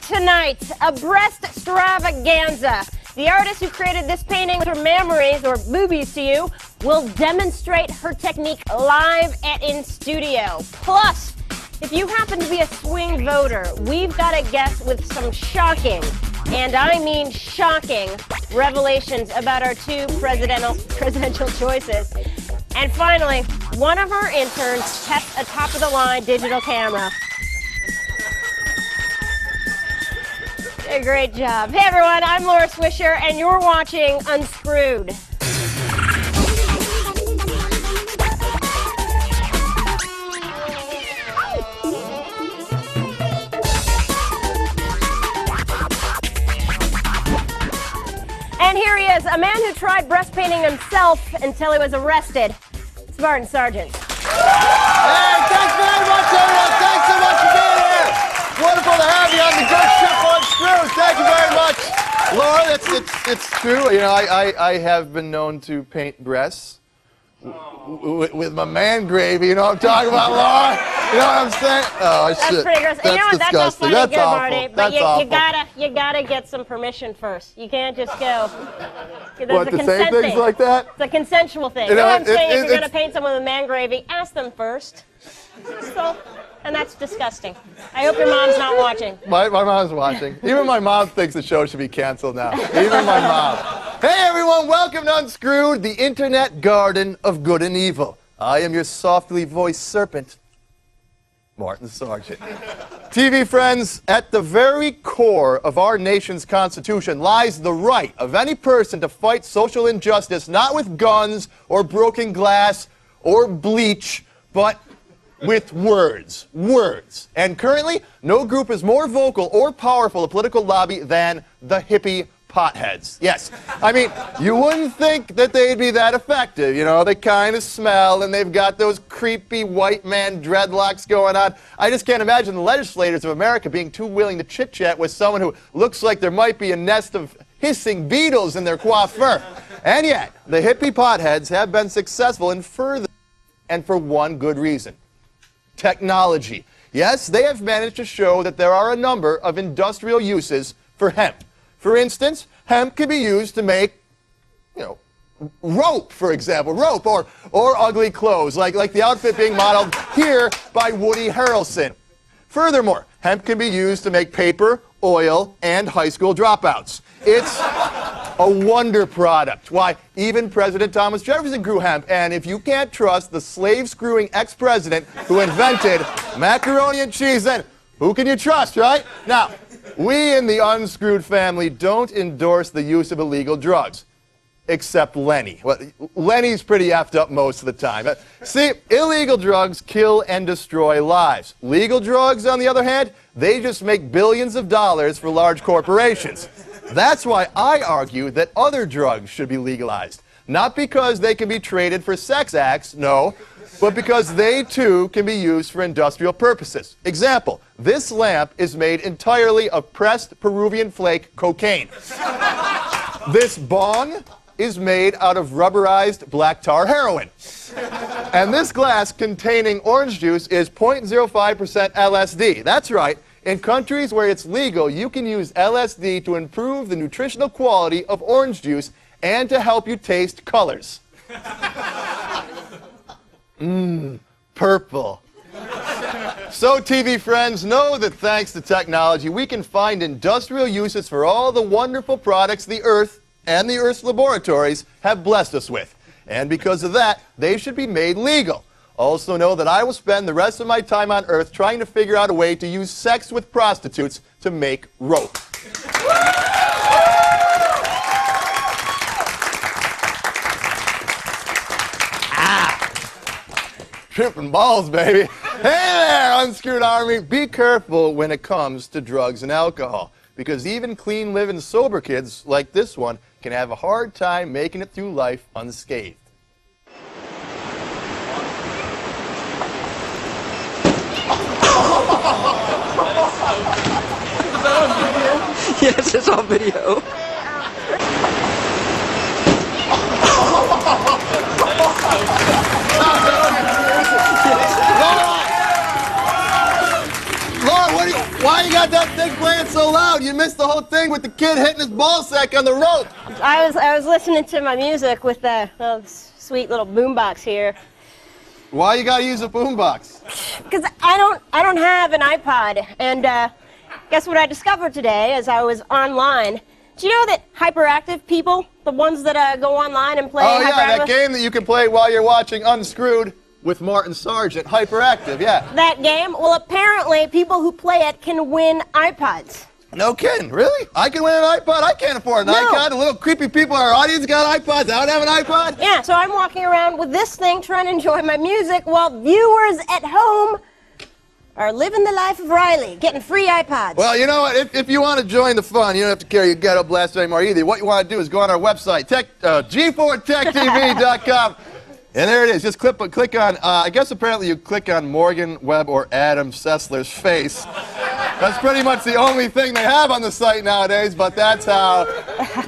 tonight, a breast extravaganza. The artist who created this painting with her memories, or boobies to you, will demonstrate her technique live and in studio. Plus, if you happen to be a swing voter, we've got a guest with some shocking, and I mean shocking, revelations about our two presidential choices. And finally, one of our interns tests a top-of-the-line digital camera. A great job. Hey everyone, I'm Laura Swisher, and you're watching Unscrewed. And here he is, a man who tried breast painting himself until he was arrested. It's Martin Sargent. Hey, thanks very much, everyone. Thanks so much for being here. Wonderful to have you on the good ship Unscrewed. Thank you very much, Laura. It's true. You know, I have been known to paint breasts with my man gravy. You know what I'm talking about, Laura? You know what I'm saying? Oh, that's shit. Pretty gross. That's you know what? disgusting. That's not funny, that's good, awful. Marty. But That's you gotta get some permission first. You can't just go. What, to say things like that? It's a consensual thing. You know what I'm saying? If you're gonna paint someone with man gravy, ask them first. So, and that's disgusting. I hope your mom's not watching. My mom's watching. Even my mom thinks the show should be canceled now. Even my mom. Hey everyone, welcome to Unscrewed, the internet garden of good and evil. I am your softly voiced serpent, Martin Sargent. TV friends, at the very core of our nation's constitution lies the right of any person to fight social injustice, not with guns or broken glass or bleach, but with words. Words. And currently, no group is more vocal or powerful a political lobby than the hippie potheads. Yes. I mean, you wouldn't think that they'd be that effective. You know, they kind of smell and they've got those creepy white man dreadlocks going on. I just can't imagine the legislators of America being too willing to chit-chat with someone who looks like there might be a nest of hissing beetles in their coiffure. And yet, the hippie potheads have been successful in further, and for one good reason. Technology. Yes, they have managed to show that there are a number of industrial uses for hemp. For instance, hemp can be used to make, you know, rope, for example, rope, or ugly clothes, like the outfit being modeled here by Woody Harrelson. Furthermore, hemp can be used to make paper, oil, and high school dropouts. It's a wonder product. Why, even President Thomas Jefferson grew hemp, and if you can't trust the slave-screwing ex-president who invented macaroni and cheese, then who can you trust, right? Now, we in the Unscrewed family don't endorse the use of illegal drugs, except Lenny. Well, Lenny's pretty effed up most of the time. See, illegal drugs kill and destroy lives. Legal drugs, on the other hand, they just make billions of dollars for large corporations. That's why I argue that other drugs should be legalized. Not because they can be traded for sex acts, no, but because they too can be used for industrial purposes. Example, this lamp is made entirely of pressed Peruvian flake cocaine. This bong is made out of rubberized black tar heroin. And this glass containing orange juice is 0.05% LSD. That's right. In countries where it's legal, you can use LSD to improve the nutritional quality of orange juice and to help you taste colors. Purple. So, TV friends, know that thanks to technology, we can find industrial uses for all the wonderful products the Earth and the Earth's laboratories have blessed us with. And because of that, they should be made legal. Also know that I will spend the rest of my time on Earth trying to figure out a way to use sex with prostitutes to make rope. Tripping balls, baby. Hey there, Unscrewed Army. Be careful when it comes to drugs and alcohol, because even clean living sober kids like this one can have a hard time making it through life unscathed. Yes, it's on video. Laura, why you got that thing playing so loud? loud. You missed the whole thing with the kid hitting his ball sack on the rope. I was listening to my music with the sweet little boombox here. Why you gotta use a boombox? Because I don't have an iPod, and guess what I discovered today as I was online? Do you know that hyperactive people, the ones that go online and play Oh yeah, hyperactive? that game that you can play while you're watching Unscrewed with Martin Sargent, hyperactive, yeah. That game? Well, apparently people who play it can win iPods. No kidding, really? I can win an iPod? I can't afford an iPod. The little creepy people in our audience got iPods. I don't have an iPod? Yeah, so I'm walking around with this thing trying to enjoy my music while viewers at home are living the life of Riley, getting free iPods. Well, you know what? If you want to join the fun, you don't have to carry your ghetto blaster anymore either. What you want to do is go on our website, G4TechTV.com. And there it is. Just click on, I guess apparently you click on Morgan Webb or Adam Sessler's face. That's pretty much the only thing they have on the site nowadays, but that's how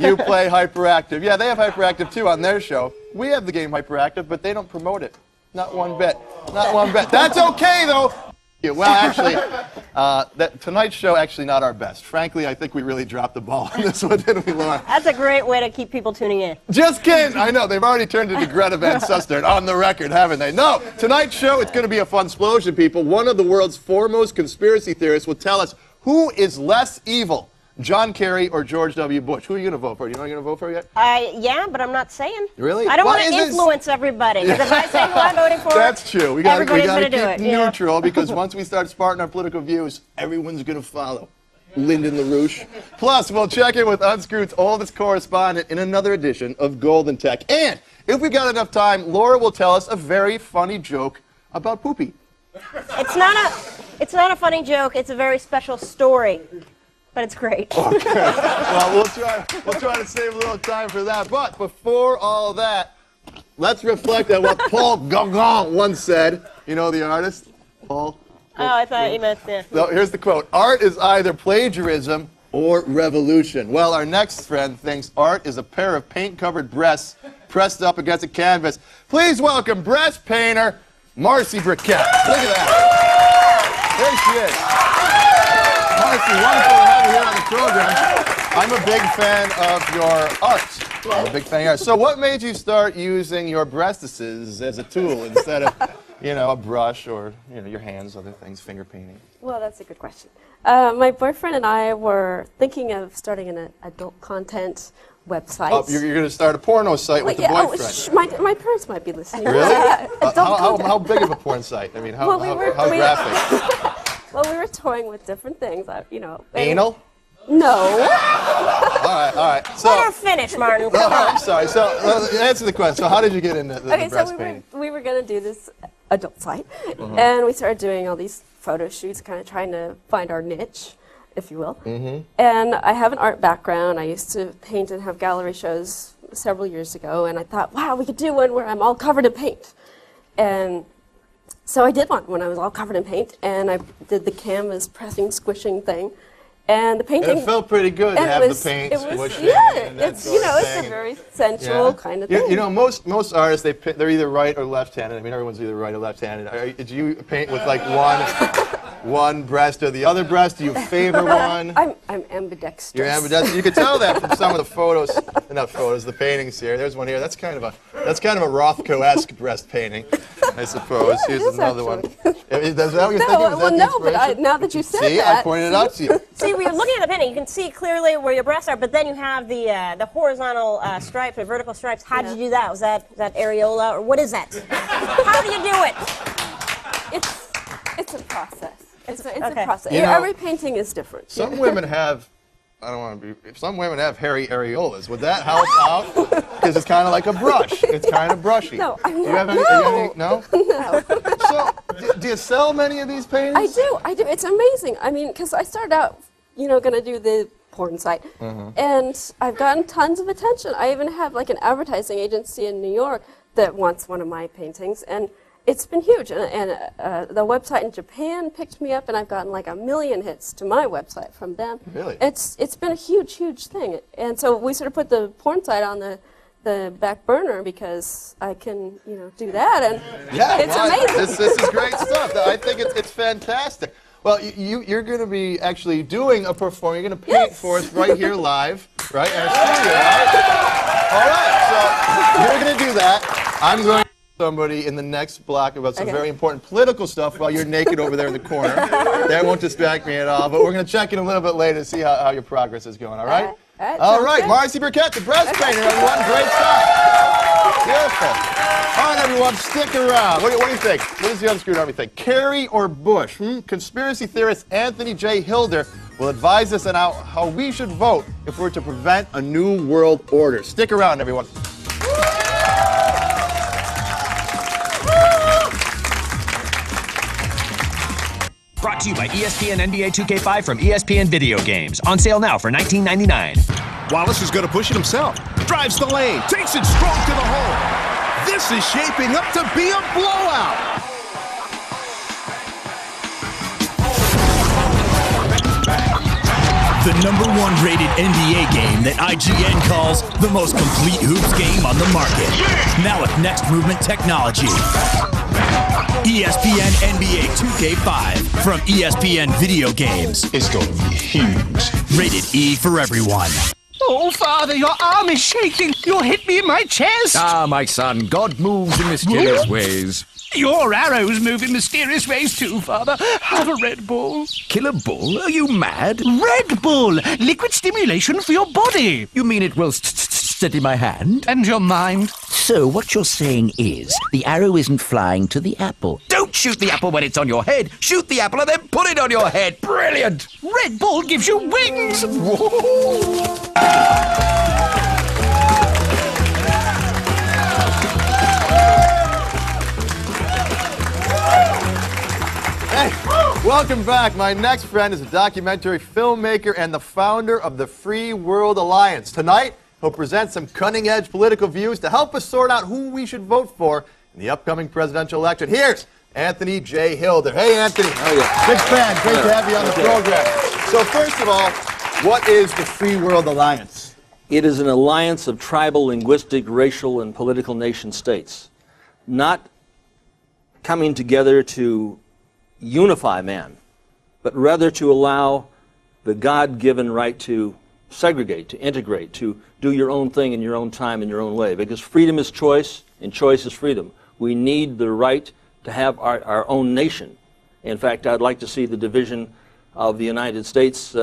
you play Hyperactive. Yeah, they have Hyperactive too on their show. We have the game Hyperactive, but they don't promote it. Not one bit. Not one bit. That's okay, though. Yeah, well, actually, tonight's show actually not our best. Frankly, I think we really dropped the ball on this one, didn't we, Lauren? That's a great way to keep people tuning in. Just kidding. I know. They've already turned into Greta Van Susteren on the record, haven't they? No. Tonight's show, it's going to be a fun explosion, people. One of the world's foremost conspiracy theorists will tell us who is less evil, John Kerry or George W. Bush. Who are you going to vote for? You know who you're going to vote for yet? Yeah, but I'm not saying. Really? I don't want to influence everybody. Because if I say who I'm voting for, that's true. We got to keep it, neutral because once we start sparking our political views, everyone's going to follow. Lyndon LaRouche. Plus, we'll check in with Unscrewed's oldest correspondent in another edition of Golden Tech. And if we've got enough time, Laura will tell us a very funny joke about poopy. It's not a funny joke. It's a very special story. But it's great. Okay. Well, we'll try to save a little time for that. But before all that, let's reflect on what Paul Gauguin once said. You know the artist? Paul? Oh, I thought you meant that. So here's the quote. Art is either plagiarism or revolution. Well, our next friend thinks art is a pair of paint-covered breasts pressed up against a canvas. Please welcome breast painter Marcy Briquette. Look at that. There she is. Marcy, wonderful to have you here on the program. I'm a big fan of your art. I'm a big fan of your art. So what made you start using your breastises as a tool instead of, you know, a brush or, you know, your hands, other things, finger painting? Well, that's a good question. My boyfriend and I were thinking of starting an adult content website. Oh, you're going to start a porno site with the boyfriend. My parents might be listening. Really? How big of a porn site? I mean, how graphic? Well, we were toying with different things, you know. Anal? No. All right. So, let her finish, Martin. Come on. I'm sorry. So, answer the question. So, how did you get into the breast painting? We were going to do this adult site, and we started doing all these photo shoots, kind of trying to find our niche, if you will. And I have an art background. I used to paint and have gallery shows several years ago, and I thought, wow, we could do one where I'm all covered in paint. And so I did one when I was all covered in paint, and I did the canvas pressing, squishing thing. And the painting. And it felt pretty good to have the paint squishing. Yeah, it's a very sensual kind of thing. You know, most artists they're either right or left-handed. I mean, everyone's either right or left-handed. Did you paint with like one breast or the other breast? Do you favor one? I'm ambidextrous. You're ambidextrous. You could tell that from some of the photos. Not photos, the paintings here. There's one here. That's kind of a Rothko-esque breast painting, I suppose. Here's another one. Is that what you're thinking? Well, no, but now that you said that. See, I pointed it out to you. See, when you're looking at the painting, you can see clearly where your breasts are, but then you have the horizontal stripes or vertical stripes. How did you do that? Was that areola, or what is that? How do you do it? It's a process. It's a okay. process. You know, every painting is different. Some women have, some women have hairy areolas. Would that help out? Because it's kind of like a brush. It's kind of brushy. No, I'm not. You have any, no? No. So, do you sell many of these paintings? I do. It's amazing. I mean, because I started out, going to do the porn site, and I've gotten tons of attention. I even have like an advertising agency in New York that wants one of my paintings, and it's been huge. And the website in Japan picked me up, and I've gotten like 1 million hits to my website from them. Really? It's been a huge thing. And so we sort of put the porn site on the back burner because I can, do that, and it's amazing. This is great stuff. I think it's fantastic. Well, you're going to be actually doing a performance. You're going to paint for us right here live, right? In our studio, right? All right, so you're going to do that. I'm going to somebody in the next block about some very important political stuff while you're naked over there in the corner. That won't distract me at all, but we're going to check in a little bit later to see how your progress is going, all right? All right, Marcy Burkett, the breast painter, everyone. Great stuff. Beautiful. All right, everyone, stick around. What do you think? What does the Unscrewed Army think? Kerry or Bush? Conspiracy theorist Anthony J. Hilder will advise us on how we should vote if we're to prevent a new world order. Stick around, everyone. Brought to you by ESPN NBA 2K5 from ESPN Video Games. On sale now for $19.99. Wallace is going to push it himself. Drives the lane. Takes it strong to the hole. This is shaping up to be a blowout. The #1 rated NBA game that IGN calls the most complete hoops game on the market. Now with next movement technology. ESPN NBA 2K5 from ESPN Video Games. It's going to be huge. Rated E for everyone. Oh, Father, your arm is shaking. You'll hit me in my chest. Ah, my son, God moves in mysterious ways. Your arrows move in mysterious ways too, Father. Have a Red Bull. Killer Bull? Are you mad? Red Bull! Liquid stimulation for your body. You mean it will steady my hand? And your mind. So what you're saying is, the arrow isn't flying to the apple. Don't shoot the apple when it's on your head. Shoot the apple and then put it on your head. Brilliant! Red Bull gives you wings. Hey, welcome back. My next friend is a documentary filmmaker and the founder of the Free World Alliance. Tonight, he'll present some cutting-edge political views to help us sort out who we should vote for in the upcoming presidential election. Here's Anthony J. Hilder. Hey, Anthony. Oh, yeah. Big fan. Great to have you on the program. So first of all, what is the Free World Alliance? It is an alliance of tribal, linguistic, racial, and political nation states, not coming together to unify man, but rather to allow the God-given right to segregate, to integrate, to do your own thing in your own time, in your own way. Because freedom is choice, and choice is freedom. We need the right to have our own nation. In fact, I'd like to see the division of the United States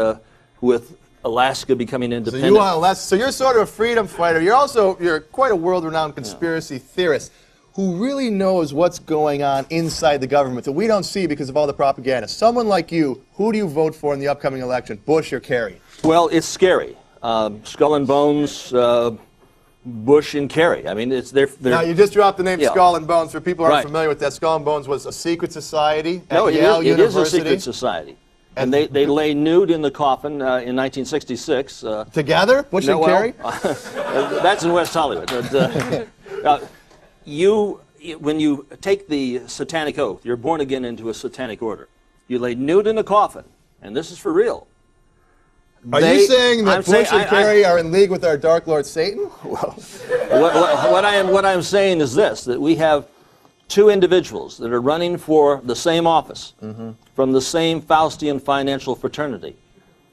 with Alaska becoming independent. So you want Alaska? So you're sort of a freedom fighter. You're quite a world-renowned conspiracy theorist who really knows what's going on inside the government that we don't see because of all the propaganda. Someone like you, who do you vote for in the upcoming election, Bush or Kerry? Well, it's scary. Skull and Bones, Bush and Kerry. I mean, they're now, you just dropped the name Skull and Bones. For people who aren't familiar with that, Skull and Bones was a secret society at Yale University. It is a secret society. And they lay nude in the coffin in 1966. Together? Bush and Kerry? That's in West Hollywood. When you take the satanic oath, you're born again into a satanic order. You lay nude in the coffin, and this is for real. Are you saying that Bush and Kerry are in league with our Dark Lord Satan? Well, what I am saying is this, that we have two individuals that are running for the same office from the same Faustian financial fraternity,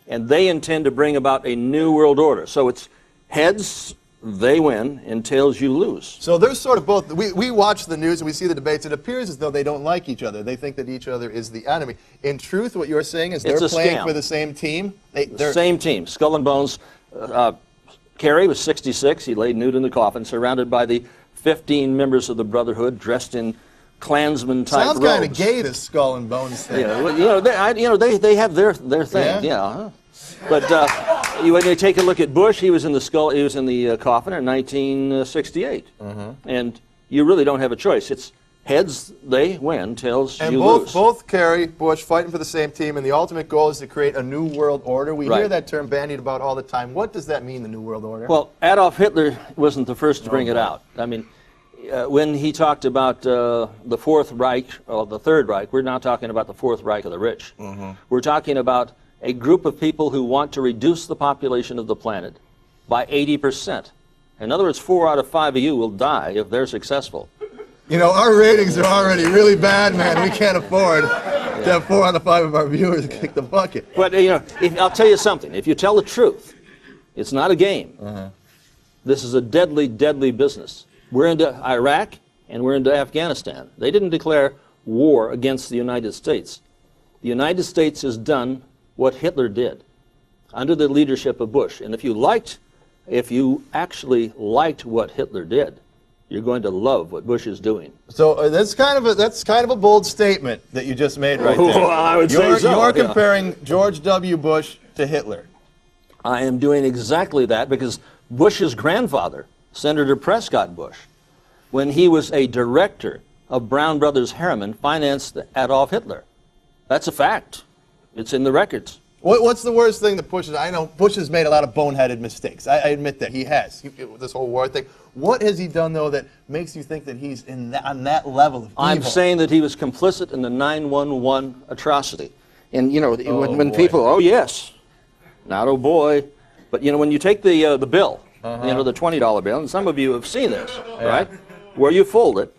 and they intend to bring about a new world order. So it's heads, they win, and tails, you lose. So there's sort of both. We watch the news and we see the debates. It appears as though they don't like each other. They think that each other is the enemy. In truth, what you're saying is they're playing for the same team? Same team. Skull and Bones. Kerry was 66. He laid nude in the coffin, surrounded by the 15 members of the Brotherhood dressed in Klansman-type robes. Sounds kind of gay, this Skull and Bones thing. Yeah, well, they have their thing. Yeah. But when you take a look at Bush, he was in the coffin in 1968, and you really don't have a choice. It's heads, they win; tails, you lose. Both Kerry, Bush, fighting for the same team, and the ultimate goal is to create a new world order. We hear that term bandied about all the time. What does that mean, the new world order? Well, Adolf Hitler wasn't the first to bring it out. I mean, when he talked about the Fourth Reich, or the Third Reich, we're not talking about the Fourth Reich of the rich. We're talking about a group of people who want to reduce the population of the planet by 80%. In other words, 4 out of 5 of you will die if they're successful. You know, our ratings are already really bad, man. We can't afford. to have 4 out of 5 of our viewers kick the bucket. But, I'll tell you something. If you tell the truth, it's not a game. This is a deadly, deadly business. We're into Iraq and we're into Afghanistan. They didn't declare war against the United States. The United States has done what Hitler did under the leadership of Bush. And if you actually liked what Hitler did, you're going to love what Bush is doing. So that's kind of a bold statement that you just made right there. Well, I would say so. You're comparing George W. Bush to Hitler. I am doing exactly that because Bush's grandfather, Senator Prescott Bush, when he was a director of Brown Brothers Harriman, financed Adolf Hitler. That's a fact. It's in the records. What's the worst thing that Bush has? I know Bush has made a lot of boneheaded mistakes. I admit that he has. This whole war thing. What has he done though that makes you think that he's on that level of evil? I'm saying that he was complicit in the 9/11 atrocity. And when people, oh yes, not oh boy, but when you take the bill, the $20 bill, and some of you have seen this, right? Where you fold it.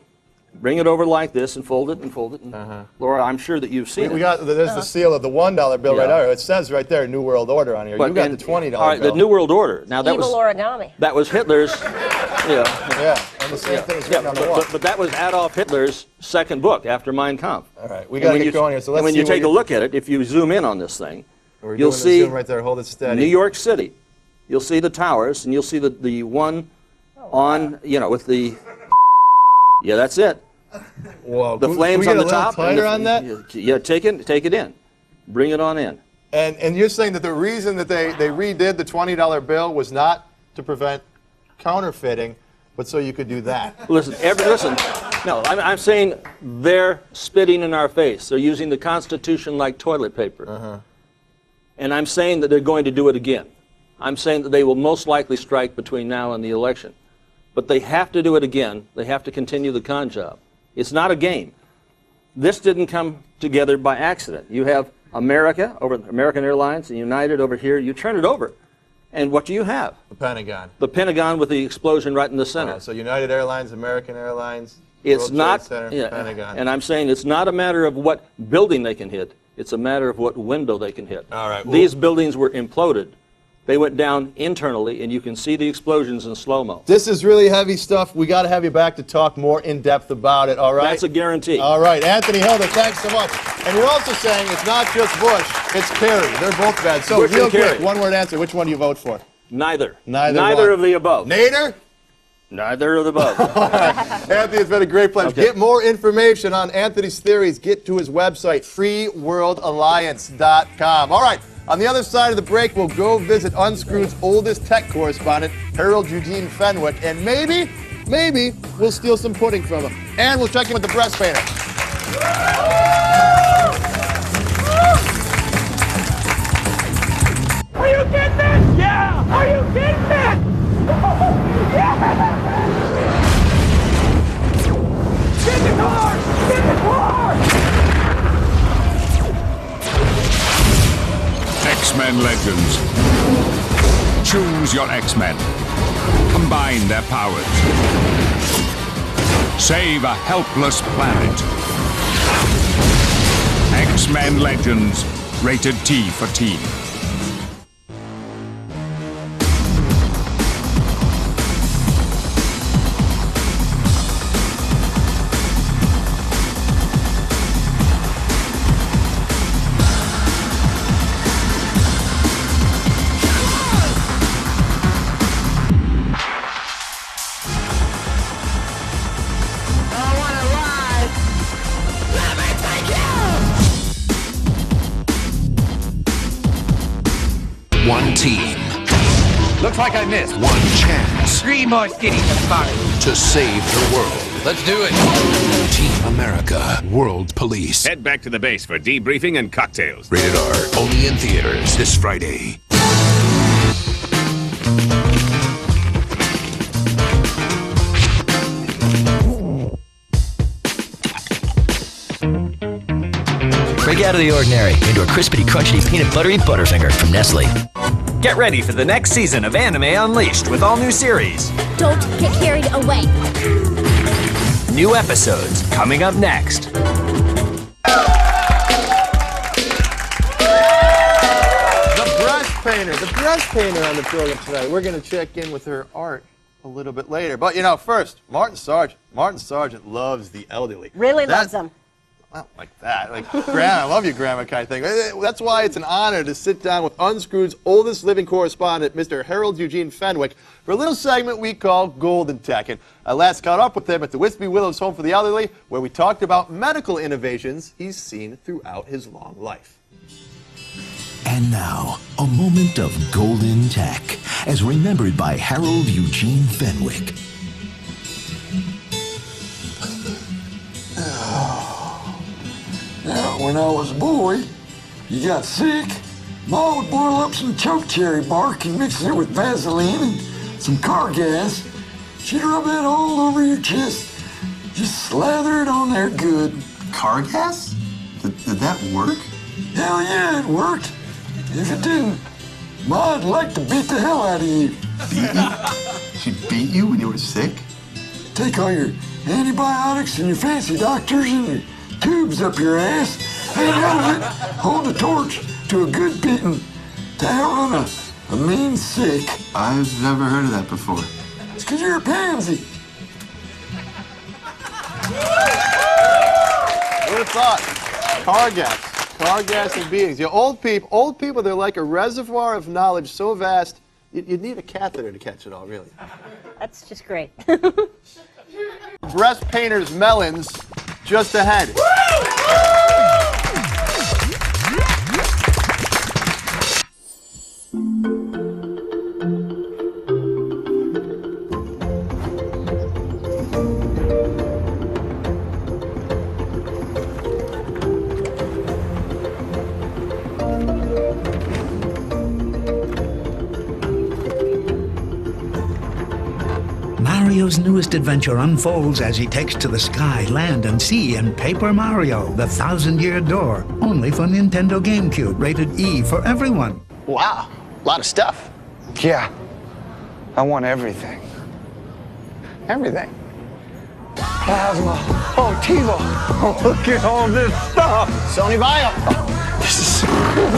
Bring it over like this and fold it and fold it. And Laura, I'm sure that you've seen it. There's the seal of the $1 bill right there. It says right there, New World Order on here. But, you got the $20 bill. All right, the New World Order. Now that Evil origami. That was Hitler's. Yeah, and the same thing is written on the wall. But that was Adolf Hitler's second book after Mein Kampf. All right, we got to get going here. So let's and when you take a look at it, if you zoom in on this thing, you'll see zoom right there. Hold it steady. New York City. You'll see the towers, and you'll see the one on with the. Yeah, that's it. Whoa, the flames on the top. Tighter on that? Yeah, take it in. Bring it on in. And you're saying that the reason that they redid the $20 bill was not to prevent counterfeiting, but so you could do that. Listen. No, I'm saying they're spitting in our face. They're using the Constitution like toilet paper. And I'm saying that they're going to do it again. I'm saying that they will most likely strike between now and the election. But they have to do it again. They have to continue the con job. It's not a game. This didn't come together by accident. You have America, over American Airlines, and United over here. You turn it over. And what do you have? The Pentagon. The Pentagon with the explosion right in the center. So United Airlines, American Airlines, it's World not, Trade Center, Pentagon. And I'm saying it's not a matter of what building they can hit. It's a matter of what window they can hit. All right. These buildings were imploded. They went down internally, and you can see the explosions in slow-mo. This is really heavy stuff. We got to have you back to talk more in depth about it, all right? That's a guarantee. All right. Anthony Hilda, thanks so much. And you're also saying it's not just Bush, it's Kerry. They're both bad. So Bush real quick, Kerry. one-word answer. Which one do you vote for? Neither. Neither of the above. Nader? Neither of the above. All right. Anthony, it's been a great pleasure. Okay. Get more information on Anthony's theories. Get to his website, freeworldalliance.com. All right. On the other side of the break, we'll go visit Unscrewed's oldest tech correspondent, Harold Eugene Fenwick, and maybe we'll steal some pudding from him. And we'll check in with the breast painter. Are you getting this? Yeah! Are you getting this? Yeah! Get the car! Get the car! X-Men Legends. Choose your X-Men. Combine their powers. Save a helpless planet. X-Men Legends. Rated T for teen. One team. Looks like I missed. One chance. 3 more cities to follow. To save the world. Let's do it. Team America. World Police. Head back to the base for debriefing and cocktails. Rated R. Only in theaters this Friday. Break out of the ordinary into a crispity, crunchy, peanut buttery Butterfinger from Nestle. Get ready for the next season of Anime Unleashed with all new series. Don't get carried away. New episodes coming up next. painter, the breast painter on the program tonight. We're going to check in with her art a little bit later. But, you know, first, Martin Sargent. Martin Sargent loves the elderly. Really loves them. Not like that. Like, Grandma, I love you, Grandma kind of thing. That's why it's an honor to sit down with Unscrewed's oldest living correspondent, Mr. Harold Eugene Fenwick, for a little segment we call Golden Tech. And I last caught up with him at the Wispy Willows Home for the Elderly, where we talked about medical innovations he's seen throughout his long life. And now, a moment of golden tech, as remembered by Harold Eugene Fenwick. Now, when I was a boy, you got sick, Ma would boil up some chokecherry bark and mix it with Vaseline and some car gas. She'd rub that all over your chest. Just slather it on there good. Car gas? Did that work? Hell yeah, it worked. If it didn't, Ma'd like to beat the hell out of you. Beat you? She beat you when you were sick? Take all your antibiotics and your fancy doctors and your tubes up your ass, and hold the torch to a good beating to outrun a mean sick. I've never heard of that before. It's because you're a pansy. Who would have thought? Car gas and beatings. You know, old people, they're like a reservoir of knowledge so vast, you'd need a catheter to catch it all, really. That's just great. Breast painter's melons just ahead. Mario's newest adventure unfolds as he takes to the sky, land, and sea in Paper Mario, the 1,000-Year Door. Only for Nintendo GameCube, rated E for everyone. Wow, a lot of stuff. Yeah, I want everything. Everything. Plasma. Oh, TiVo. Oh, look at all this stuff. Sony Bio. Oh, this is so cool.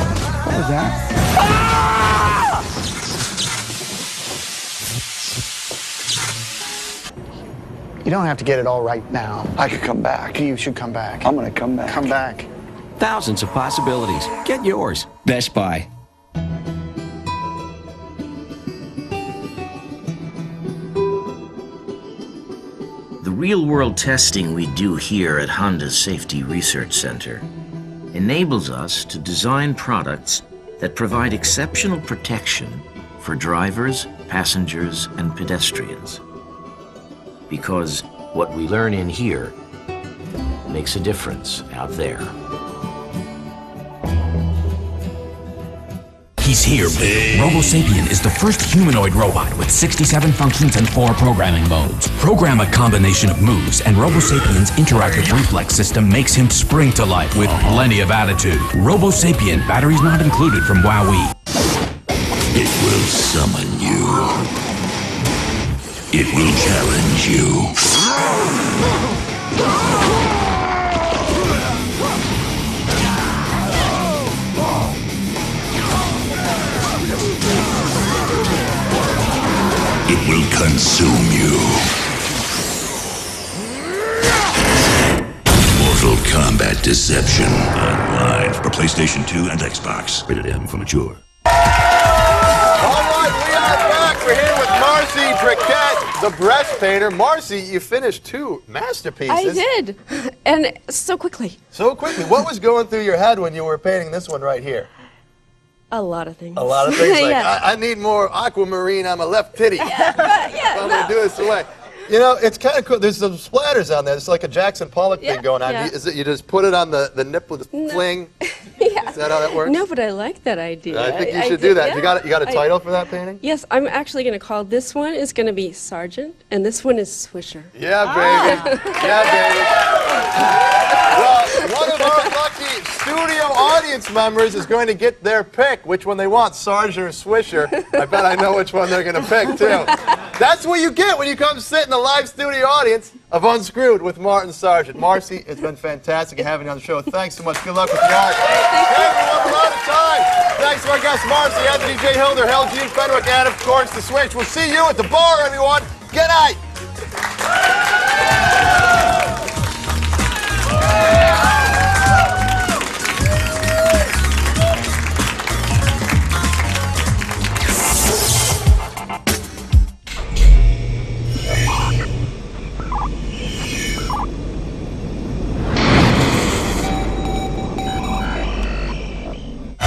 What was that? Ah! You don't have to get it all right now. I could come back. You should come back. I'm gonna come back. Come back. Thousands of possibilities. Get yours. Best Buy. The real-world testing we do here at Honda's Safety Research Center enables us to design products that provide exceptional protection for drivers, passengers, and pedestrians. Because what we learn in here makes a difference out there. He's here. RoboSapien is the first humanoid robot with 67 functions and 4 programming modes. Program a combination of moves, and RoboSapien's interactive reflex system makes him spring to life with plenty of attitude. RoboSapien, batteries not included from Wowie. It will summon you. It will challenge you. It will consume you. Mortal Kombat Deception. Online for PlayStation 2 and Xbox. Rated M for mature. We're here with Marcy Briquette, the breast painter. Marcy, you finished 2 masterpieces. I did, and so quickly. So quickly. What was going through your head when you were painting this one right here? A lot of things. A lot of things. Like, yeah. I need more aquamarine on my left titty. Yeah, I'm going to do this away. You know, it's kind of cool. There's some splatters on there. It's like a Jackson Pollock thing going on. Yeah. Is it you just put it on the nipple, just fling? Yeah. Is that how that works? No, but I like that idea. I think you should do that. Yeah. You got a title for that painting? Yes, I'm actually going to call this one is going to be Sargent, and this one is Swisher. Yeah, baby. Yeah, baby. Well, one of our lucky studio audience members is going to get their pick, which one they want, Sargent or Swisher. I bet I know which one they're going to pick, too. That's what you get when you come sit in the live studio audience of Unscrewed with Martin Sargent. Marcy, it's been fantastic having you on the show. Thanks so much. Good luck with the art. Hey, everyone, we're out of time. Thanks to our guests, Marcy, Anthony J. Hilder, Hell, Gene Fenwick, and, of course, the Switch. We'll see you at the bar, everyone. Good night.